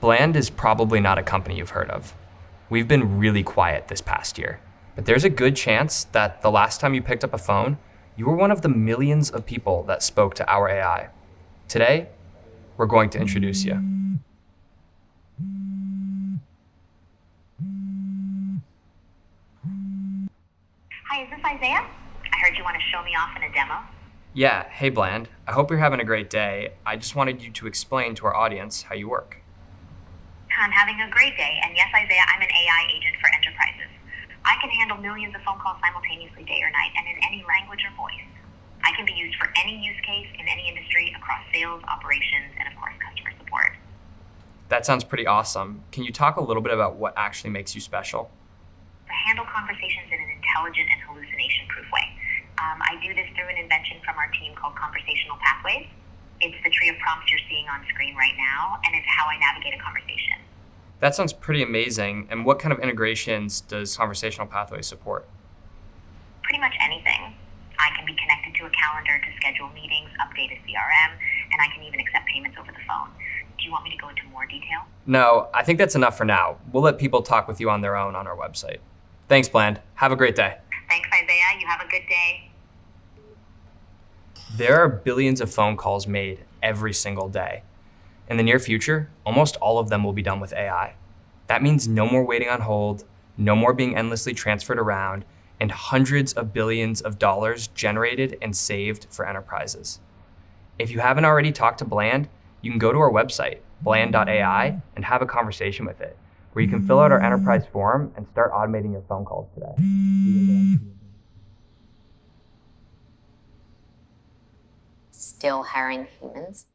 Bland is probably not a company you've heard of. We've been really quiet this past year, but there's a good chance that the last time you picked up a phone, you were one of the millions of people that spoke to our AI. Today, we're going to introduce you. Hi, is this Isaiah? I heard you want to show me off in a demo. Yeah, hey Bland. I hope you're having a great day. I just wanted you to explain to our audience how you work. I'm having a great day, and yes, Isaiah, I'm an AI agent for enterprises. I can handle millions of phone calls simultaneously day or night and in any language or voice. I can be used for any use case in any industry across sales, operations, and of course, customer support. That sounds pretty awesome. Can you talk a little bit about what actually makes you special? I handle conversations in an intelligent and hallucination-proof way. I do this through an invention from our team called Conversational Pathways. It's the tree of prompts you're seeing on screen right now, and it's how I navigate a conversation. That sounds pretty amazing. And what kind of integrations does Conversational Pathways support? Pretty much anything. I can be connected to a calendar to schedule meetings, update a CRM, and I can even accept payments over the phone. Do you want me to go into more detail? No, I think that's enough for now. We'll let people talk with you on their own on our website. Thanks, Bland. Have a great day. Thanks, Isaiah. You have a good day. There are billions of phone calls made every single day. In the near future, almost all of them will be done with AI. That means no more waiting on hold, no more being endlessly transferred around, and hundreds of billions of dollars generated and saved for enterprises. If you haven't already talked to Bland, you can go to our website, bland.ai, and have a conversation with it, where you can fill out our enterprise form and start automating your phone calls today. Still hiring humans?